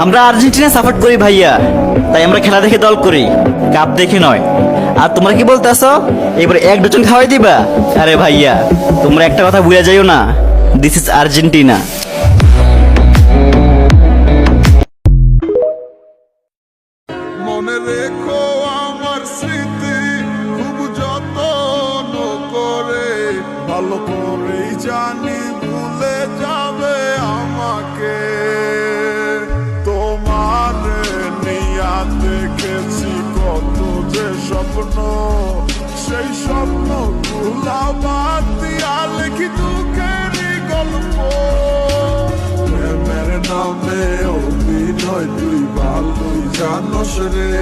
আমরা Argentina support করি ভাইয়া, তাই আমরা খেলা দেখে দল করি, কাপ দেখে নয়। আর তোমরা কি বলতেছো এবারে এক ডজন খাওয়াই দিবা? আরে ভাইয়া, তোমরা একটা কথা ভুলে যাইও না, দিস ইজ আর্জেন্টিনা। মনে রেখো আমার স্মৃতি খুব যত্ন করে, ভালো করেই জানি ভুলে যাবে আমাকে। তোমার নিয়া দেখেছি কত যে স্বপ্ন, সেই স্বপ্ন গুলা বাদ দিয়া লিখি দুঃখেরই গল্প। প্রেমের নামে অভিনয় তুই ভালোই জানোস রে।